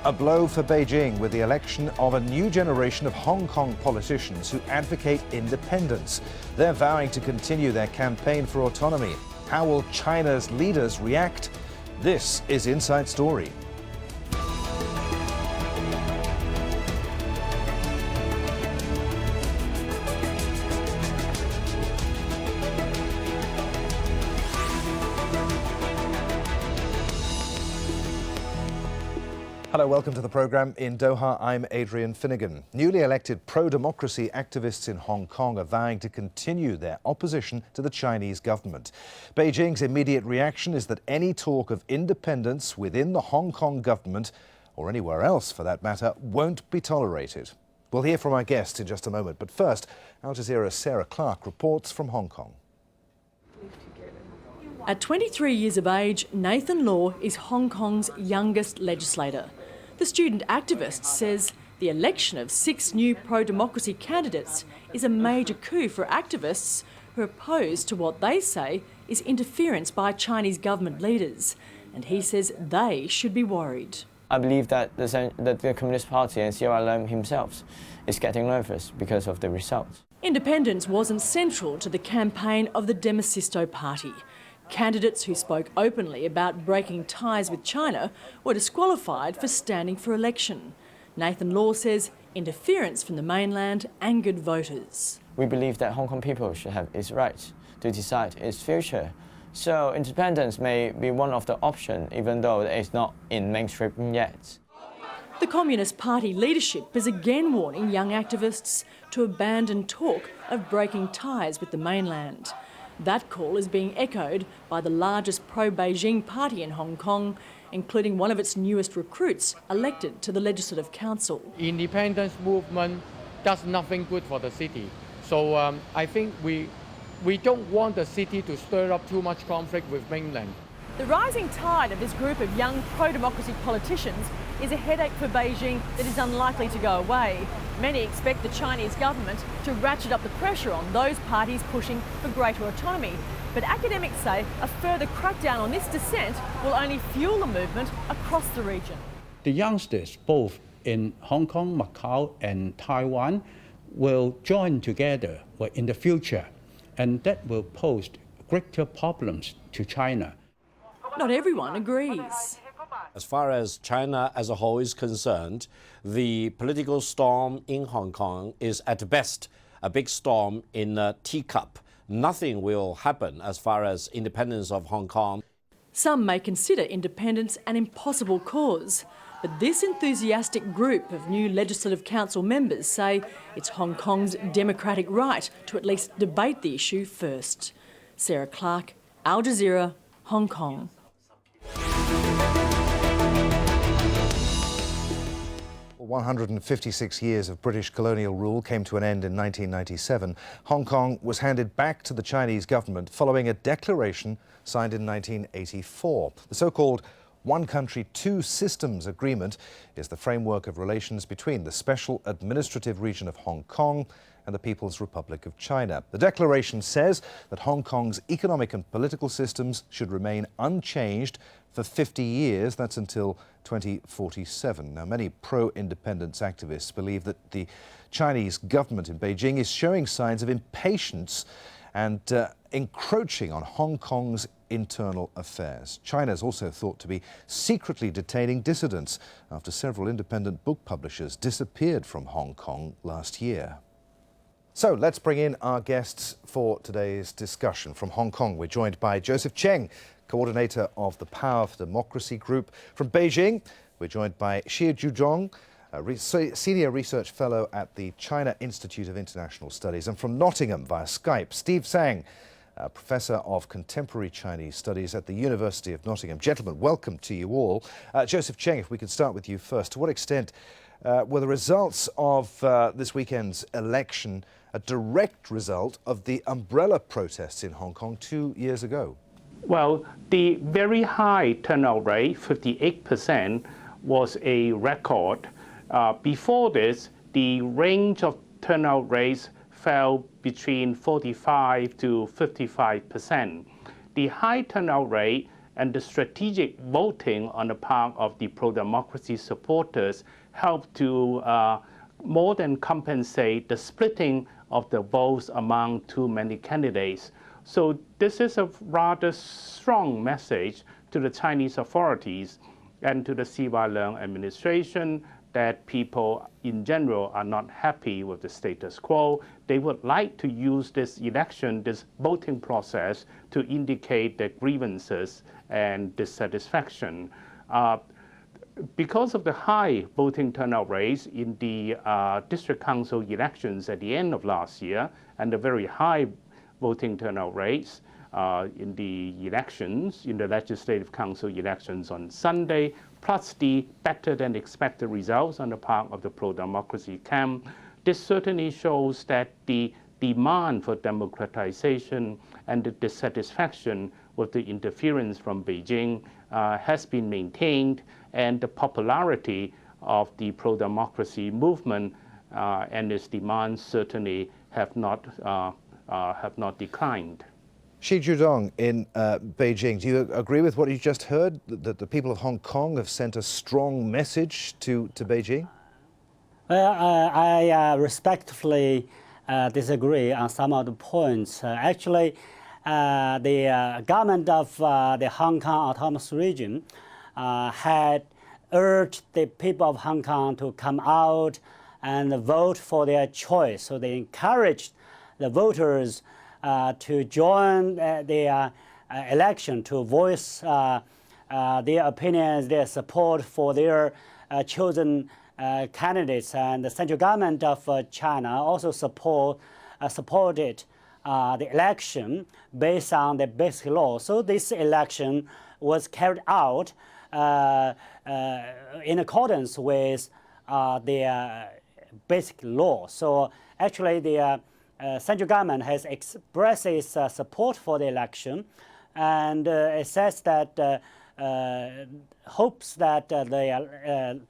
A blow for Beijing with the election of a new generation of Hong Kong politicians who advocate independence. They're vowing to continue their campaign for autonomy. How will China's leaders react? This is Inside Story. Hello, welcome to the programme. In Doha, I'm Adrian Finighan. Newly elected pro-democracy activists in Hong Kong are vowing to continue their opposition to the Chinese government. Beijing's immediate reaction is that any talk of independence within the Hong Kong government, or anywhere else for that matter, won't be tolerated. We'll hear from our guests in just a moment, but first, Al Jazeera's Sarah Clark reports from Hong Kong. At 23 years of age, Nathan Law is Hong Kong's youngest legislator. The student activist says the election of 6 new pro-democracy candidates is a major coup for activists who are opposed to what they say is interference by Chinese government leaders. And he says they should be worried. I believe that the Communist Party and Xia Jiudong himself is getting nervous because of the results. Independence wasn't central to the campaign of the Demosisto Party. Candidates who spoke openly about breaking ties with China were disqualified for standing for election. Nathan Law says interference from the mainland angered voters. We believe that Hong Kong people should have its right to decide its future. So independence may be one of the options, even though it's not in mainstream yet. The Communist Party leadership is again warning young activists to abandon talk of breaking ties with the mainland. That call is being echoed by the largest pro-Beijing party in Hong Kong, including one of its newest recruits elected to the Legislative Council. Independence movement does nothing good for the city. So I think we don't want the city to stir up too much conflict with mainland. The rising tide of this group of young pro-democracy politicians is a headache for Beijing that is unlikely to go away. Many expect the Chinese government to ratchet up the pressure on those parties pushing for greater autonomy. But academics say a further crackdown on this dissent will only fuel the movement across the region. The youngsters, both in Hong Kong, Macau and Taiwan, will join together in the future, and that will pose greater problems to China. Not everyone agrees. As far as China as a whole is concerned, the political storm in Hong Kong is at best a big storm in a teacup. Nothing will happen as far as independence of Hong Kong. Some may consider independence an impossible cause, but this enthusiastic group of new Legislative Council members say it's Hong Kong's democratic right to at least debate the issue first. Sarah Clark, Al Jazeera, Hong Kong. 156 years of British colonial rule came to an end in 1997. Hong Kong was handed back to the Chinese government following a declaration signed in 1984. The so-called One Country, Two Systems agreement is the framework of relations between the Special Administrative Region of Hong Kong and the People's Republic of China. The declaration says that Hong Kong's economic and political systems should remain unchanged for 50 years, that's until 2047. Now, many pro-independence activists believe that the Chinese government in Beijing is showing signs of impatience and encroaching on Hong Kong's internal affairs. China is also thought to be secretly detaining dissidents after several independent book publishers disappeared from Hong Kong last year. So let's bring in our guests for today's discussion. From Hong Kong, we're joined by Joseph Cheng, coordinator of the Power for Democracy group. From Beijing, we're joined by Xia Jiudong, senior research fellow at the China Institute of International Studies. And from Nottingham via Skype, Tsang, professor of contemporary Chinese studies at the University of Nottingham. Gentlemen, welcome to you all. Joseph Cheng, if we could start with you first. To what extent were the results of this weekend's election a direct result of the umbrella protests in Hong Kong 2 years ago? Well, the very high turnout rate, 58%, was a record. Before this, the range of turnout rates fell between 45 to 55%. The high turnout rate And the strategic voting on the part of the pro-democracy supporters helped to more than compensate the splitting of the votes among too many candidates. So this is a rather strong message to the Chinese authorities and to the Xia Jiudong administration that people in general are not happy with the status quo. They would like to use this election, this voting process, to indicate their grievances and dissatisfaction. Because of the high voting turnout rates in the district council elections at the end of last year and the very high voting turnout rates in the elections, in the legislative council elections on Sunday, plus the better than expected results on the part of the pro-democracy camp, this certainly shows that the demand for democratization and the dissatisfaction with the interference from Beijing has been maintained, and the popularity of the pro-democracy movement and its demands certainly have not declined. Xia Jiudong in Beijing, do you agree with what you just heard, that the people of Hong Kong have sent a strong message to Beijing? Well, I respectfully disagree on some of the points. Actually, the government of the Hong Kong Autonomous Region had urged the people of Hong Kong to come out and vote for their choice. So they encouraged the voters to join the election, to voice their opinions, their support for their chosen candidates. And the central government of China also supported the election based on the basic law. So this election was carried out in accordance with the basic law. So actually the central government has expressed its support for the election, and it says that hopes that the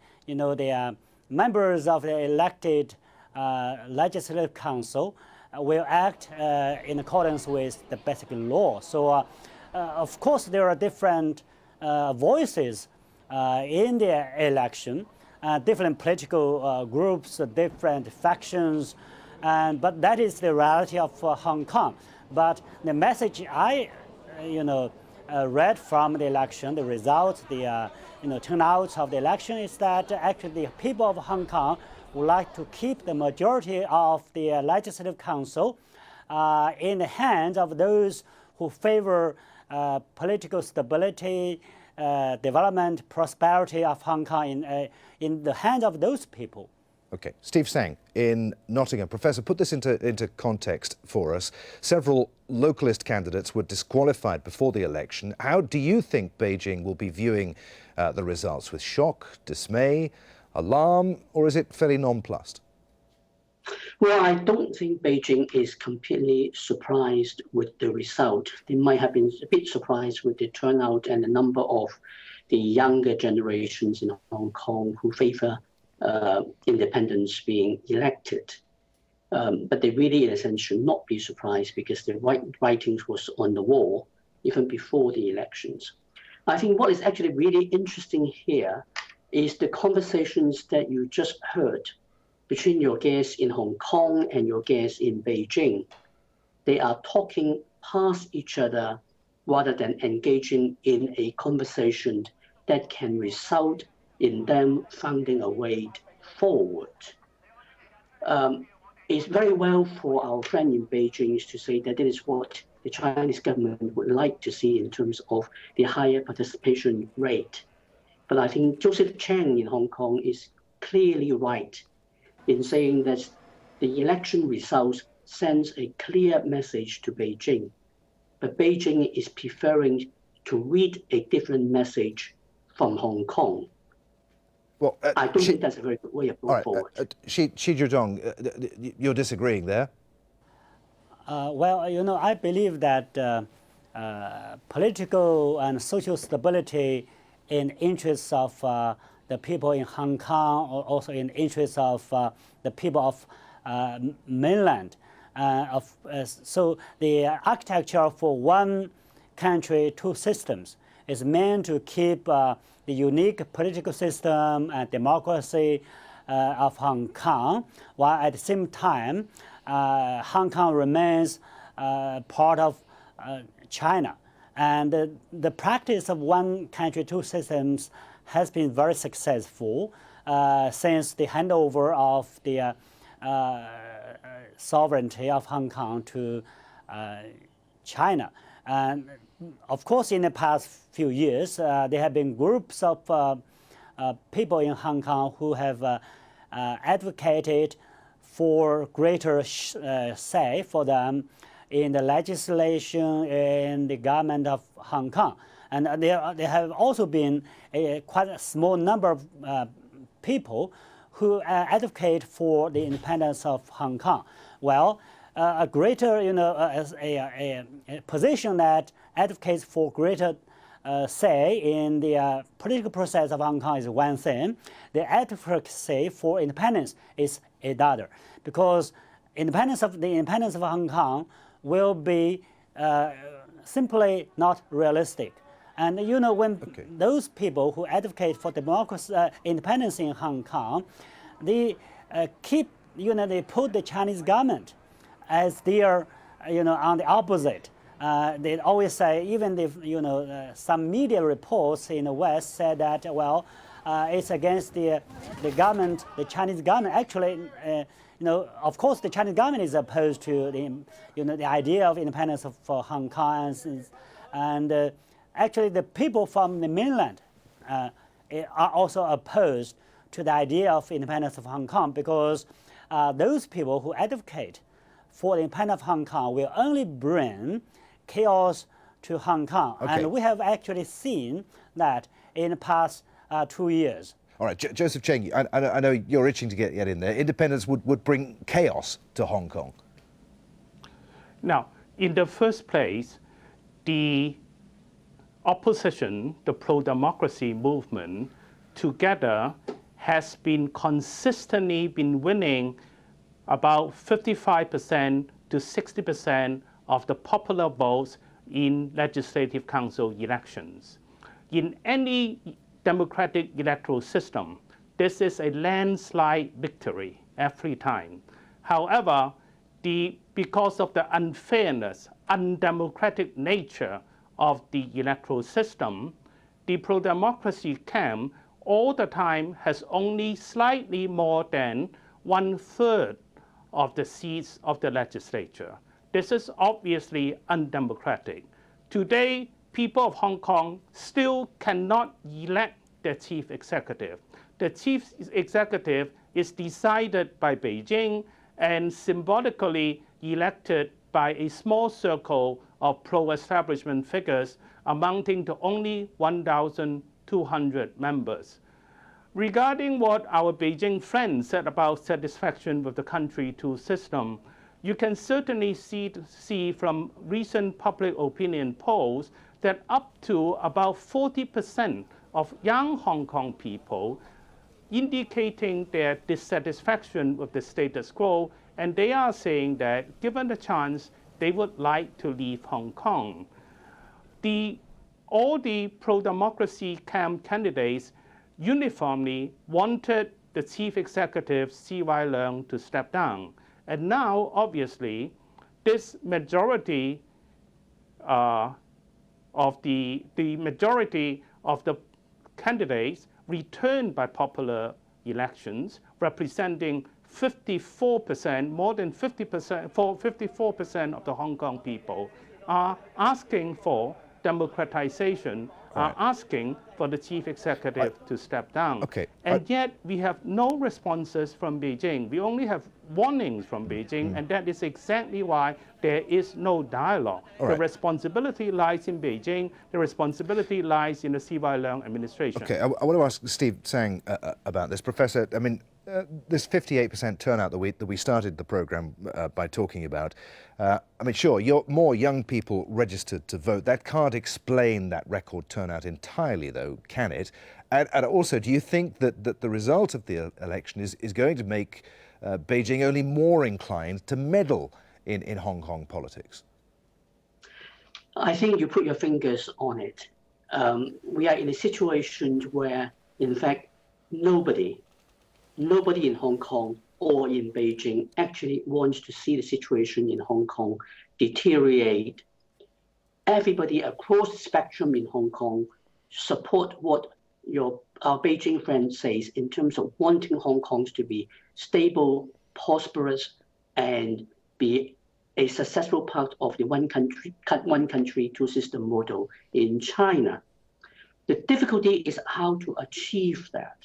members of the elected legislative council will act in accordance with the basic law. So, of course, there are different voices in the election, different political groups, different factions. But that is the reality of Hong Kong. But the message I, read from the election, the results, the turnouts of the election, is that actually the people of Hong Kong would like to keep the majority of the legislative council in the hands of those who favor political stability, development, prosperity of Hong Kong in the hands of those people. Okay, Steve Tsang in Nottingham. Professor, put this into context for us. Several localist candidates were disqualified before the election. How do you think Beijing will be viewing the results? With shock, dismay, alarm, or is it fairly nonplussed? Well, I don't think Beijing is completely surprised with the result. They might have been a bit surprised with the turnout and the number of the younger generations in Hong Kong who favor independents being elected. But they really, in a sense, should not be surprised because the writings was on the wall even before the elections. I think what is actually really interesting here is the conversations that you just heard between your guests in Hong Kong and your guests in Beijing. They are talking past each other rather than engaging in a conversation that can result in them finding a way forward. It's very well for our friend in Beijing to say that it is what the Chinese government would like to see in terms of the higher participation rate. But I think Joseph Cheng in Hong Kong is clearly right in saying that the election results sends a clear message to Beijing. But Beijing is preferring to read a different message from Hong Kong. Well, I don't think that's a very good way of going forward. Xia Jiudong, you're disagreeing there? Well, I believe that political and social stability in interests of the people in Hong Kong, or also in interests of the people of mainland. So the architecture for one country, two systems is meant to keep the unique political system and democracy of Hong Kong, while at the same time, Hong Kong remains part of China. And the practice of one country, two systems has been very successful since the handover of the sovereignty of Hong Kong to China. And of course, in the past few years, there have been groups of people in Hong Kong who have advocated for greater say for them in the legislation in the government of Hong Kong. And there have also been quite a small number of people who advocate for the independence of Hong Kong. Well, a greater, a position that advocates for greater say in the political process of Hong Kong is one thing. The advocacy for independence is another, because the independence of Hong Kong will be simply not realistic. And when those people who advocate for democracy, independence in Hong Kong, they they put the Chinese government as their, on the opposite. They always say, even if some media reports in the West said that, well, it's against the government, the Chinese government. Actually, of course, the Chinese government is opposed to the idea of independence for Hong Kong, and actually the people from the mainland are also opposed to the idea of independence of Hong Kong, because those people who advocate for the independence of Hong Kong will only bring chaos to Hong Kong. Okay. And we have actually seen that in the past 2 years. All right, Joseph Cheng, I know you're itching to get in there. Independence would bring chaos to Hong Kong. Now, in the first place, the opposition, the pro-democracy movement, together has been consistently winning about 55% to 60% of the popular votes in Legislative Council elections. In any democratic electoral system, this is a landslide victory every time. However, because of the unfairness, undemocratic nature of the electoral system, the pro-democracy camp all the time has only slightly more than 1/3 of the seats of the legislature. This is obviously undemocratic. Today, people of Hong Kong still cannot elect their chief executive. The chief executive is decided by Beijing and symbolically elected by a small circle of pro-establishment figures amounting to only 1,200 members. Regarding what our Beijing friends said about satisfaction with the country two system, you can certainly see from recent public opinion polls that up to about 40% of young Hong Kong people indicating their dissatisfaction with the status quo, and they are saying that given the chance, they would like to leave Hong Kong. All the pro-democracy camp candidates uniformly wanted the chief executive, C.Y. Leung, to step down. And now, obviously, this majority of the majority of the candidates returned by popular elections, representing 54%, more than 50%, 54% of the Hong Kong people are asking for democratization, are asking for the chief executive to step down. Okay. And yet we have no responses from Beijing. We only have warnings from Beijing, and that is exactly why there is no dialogue. The responsibility lies in Beijing. The responsibility lies in the C.Y. Leung administration. Okay, I want to ask Steve Tsang about this. Professor, I mean, this 58% turnout that we started the program by talking about, I mean, sure, more young people registered to vote. That can't explain that record turnout entirely, though, can it? And also, do you think that the result of the election is going to make Beijing only more inclined to meddle in Hong Kong politics? I think you put your fingers on it. we are in a situation where, in fact, nobody in Hong Kong or in Beijing actually wants to see the situation in Hong Kong deteriorate. Everybody across the spectrum in Hong Kong support what our Beijing friend says in terms of wanting Hong Kong to be stable, prosperous, and be a successful part of the one country, two system model in China. The difficulty is how to achieve that.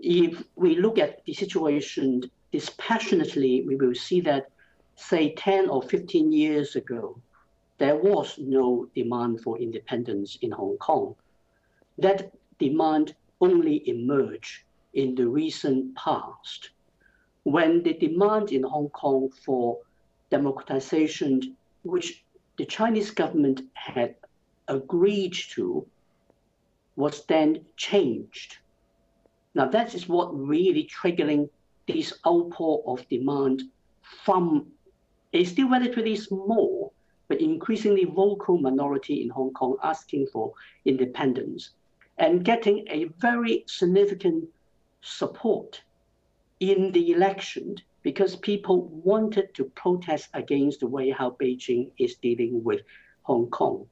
If we look at the situation dispassionately, we will see that, say, 10 or 15 years ago, there was no demand for independence in Hong Kong. That demand only emerged in the recent past, when the demand in Hong Kong for democratization, which the Chinese government had agreed to, was then changed. Now that is what really triggering this outpour of demand from a still relatively small but increasingly vocal minority in Hong Kong asking for independence and getting a very significant support in the election because people wanted to protest against the way how Beijing is dealing with Hong Kong.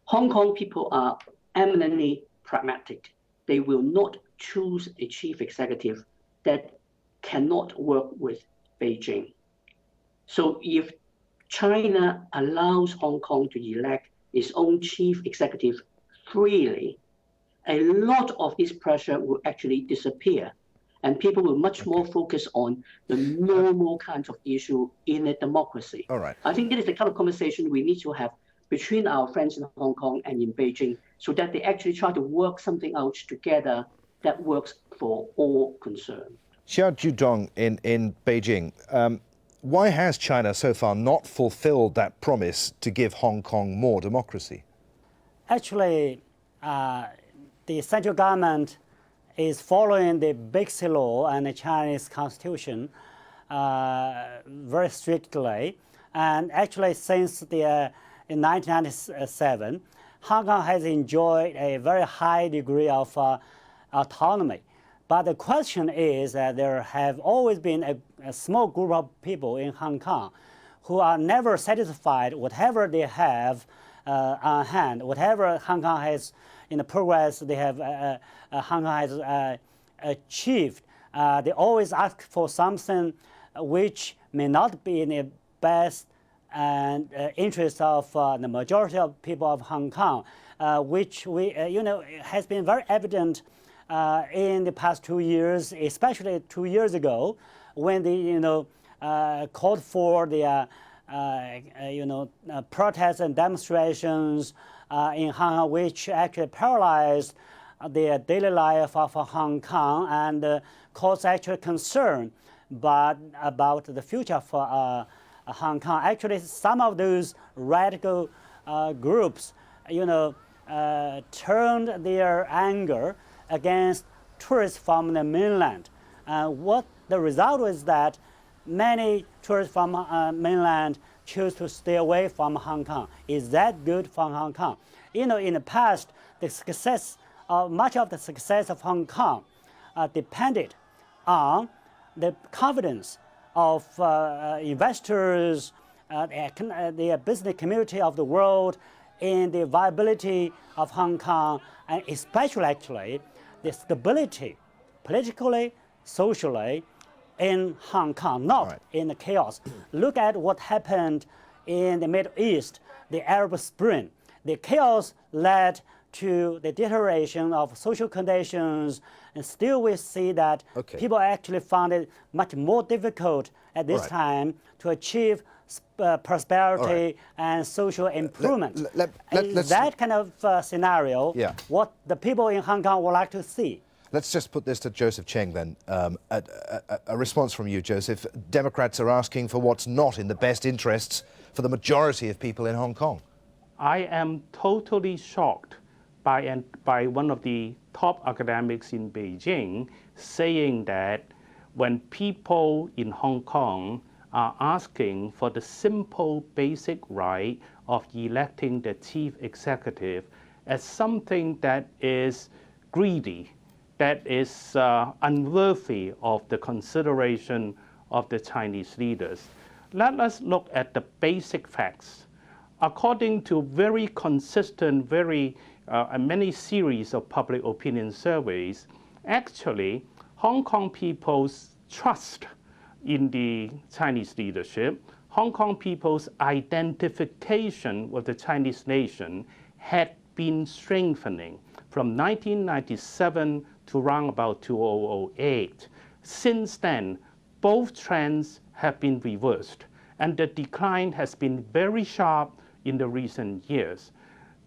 Hong Kong people are eminently pragmatic. They will not choose a chief executive that cannot work with Beijing. So if China allows Hong Kong to elect its own chief executive freely, a lot of this pressure will actually disappear. And people will much more focus on the normal kinds of issue in a democracy. All right. I think that is the kind of conversation we need to have between our friends in Hong Kong and in Beijing so that they actually try to work something out together that works for all concerned. Xia Jiudong in Beijing, why has China so far not fulfilled that promise to give Hong Kong more democracy? Actually, the central government is following the Bixi law and the Chinese constitution very strictly. And actually, since in 1997, Hong Kong has enjoyed a very high degree of autonomy. But the question is that there have always been a small group of people in Hong Kong who are never satisfied whatever they have on hand, whatever Hong Kong has in the progress they have Hong Kong has achieved. They always ask for something which may not be in the best and interest of the majority of people of Hong Kong, which has been very evident in the past 2 years, especially 2 years ago, when they called for the protests and demonstrations in Hong Kong, which actually paralyzed the daily life of Hong Kong and caused actual concern about the future for Hong Kong. Actually, some of those radical groups, turned their anger against tourists from the mainland. What the result was that many tourists from mainland choose to stay away from Hong Kong. Is that good for Hong Kong? In the past, the success, much of the success of Hong Kong depended on the confidence of investors, the business community of the world in the viability of Hong Kong, and especially actually the stability, politically, socially, in Hong Kong, not in the chaos. Look at what happened in the Middle East, the Arab Spring. The chaos led to the deterioration of social conditions, and still we see that people actually found it much more difficult at this time to achieve prosperity and social improvement. That kind of scenario, what the people in Hong Kong would like to see. Let's just put this to Joseph Cheng then. A response from you, Joseph. Democrats are asking for what's not in the best interests for the majority of people in Hong Kong. I am totally shocked by one of the top academics in Beijing saying that when people in Hong Kong are asking for the simple basic right of electing the chief executive as something that is greedy, that is unworthy of the consideration of the Chinese leaders. Let us look at the basic facts. According to very consistent, many series of public opinion surveys, actually, Hong Kong people's trust in the Chinese leadership, Hong Kong people's identification with the Chinese nation had been strengthening from 1997 to around about 2008. Since then, both trends have been reversed, and the decline has been very sharp in the recent years.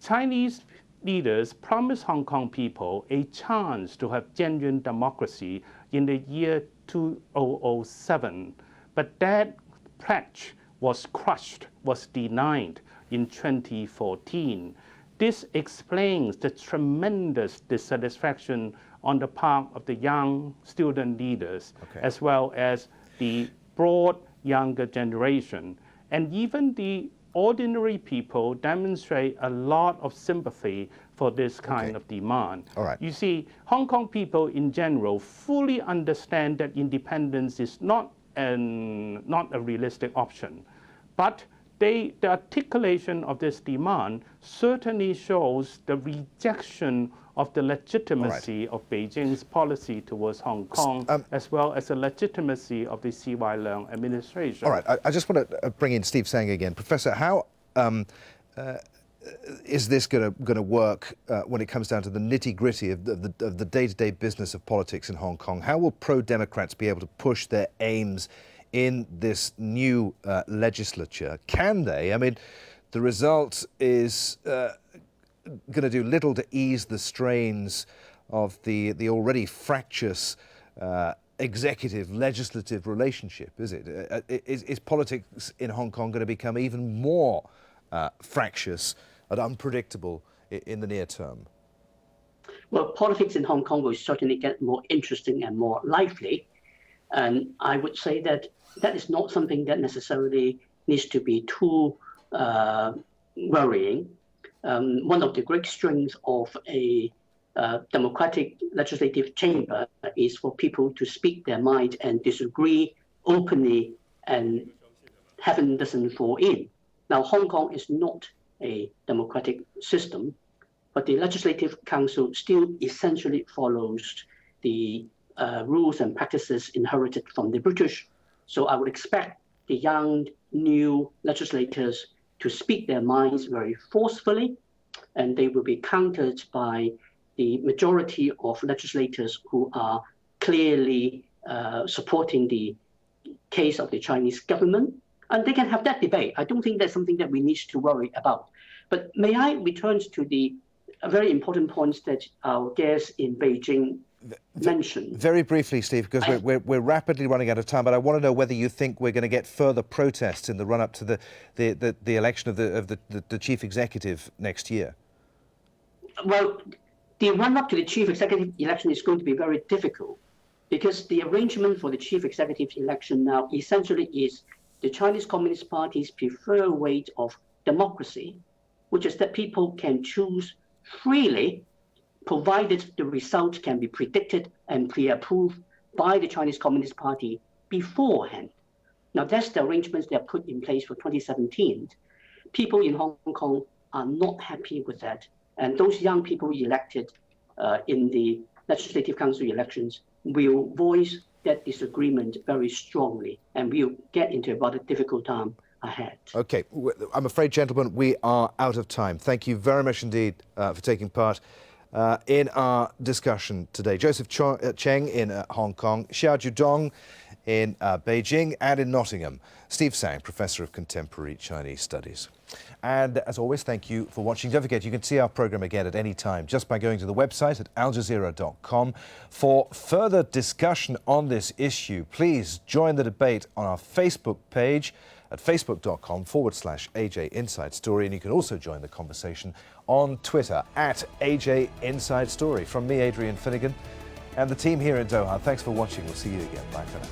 Chinese leaders promised Hong Kong people a chance to have genuine democracy in the year 2007, but that pledge was crushed, was denied in 2014. This explains the tremendous dissatisfaction on the part of the young student leaders, as well as the broad younger generation. And even the ordinary people demonstrate a lot of sympathy for this kind of demand. All right. You see, Hong Kong people in general fully understand that independence is not a realistic option. But the articulation of this demand certainly shows the rejection of the legitimacy of Beijing's policy towards Hong Kong, as well as the legitimacy of the CY Leung administration. All right, I just want to bring in Steve Tsang again. Professor, how is this going to work when it comes down to the nitty-gritty of the day-to-day business of politics in Hong Kong? How will pro-democrats be able to push their aims in this new legislature? Can they? I mean, the result is going to do little to ease the strains of the already fractious executive-legislative relationship, is it? Is politics in Hong Kong going to become even more fractious and unpredictable in the near term? Well, politics in Hong Kong will certainly get more interesting and more lively. And I would say that that is not something that necessarily needs to be too worrying. One of the great strengths of a democratic legislative chamber is for people to speak their mind and disagree openly, and heaven doesn't fall in. Now, Hong Kong is not a democratic system, but the Legislative Council still essentially follows the rules and practices inherited from the British. So I would expect the young, new legislators to speak their minds very forcefully, and they will be countered by the majority of legislators who are clearly supporting the case of the Chinese government. And they can have that debate. I don't think that's something that we need to worry about. But may I return to the very important points that our guest in Beijing mentioned? Very briefly, Steve, because we're rapidly running out of time, but I want to know whether you think we're going to get further protests in the run-up to the election of the chief executive next year. Well, the run-up to the chief executive election is going to be very difficult, because the arrangement for the chief executive election now essentially is the Chinese Communist Party's preferred way of democracy, which is that people can choose freely, provided the result can be predicted and pre-approved by the Chinese Communist Party beforehand. Now, that's the arrangements that are put in place for 2017. People in Hong Kong are not happy with that. And those young people elected in the Legislative Council elections will voice that disagreement very strongly, and we'll get into a rather difficult time ahead. Okay, I'm afraid, gentlemen, we are out of time. Thank you very much indeed for taking part in our discussion today. Joseph Cheng in Hong Kong, Xia Jiudong in Beijing and in Nottingham, Steve Tsang, Professor of Contemporary Chinese Studies. And as always, thank you for watching. Don't forget, you can see our programme again at any time just by going to the website at aljazeera.com. For further discussion on this issue, please join the debate on our Facebook page at facebook.com/AJ Inside Story. And you can also join the conversation on Twitter at AJ Inside Story. From me, Adrian Finighan, and the team here in Doha, thanks for watching. We'll see you again. Bye for now.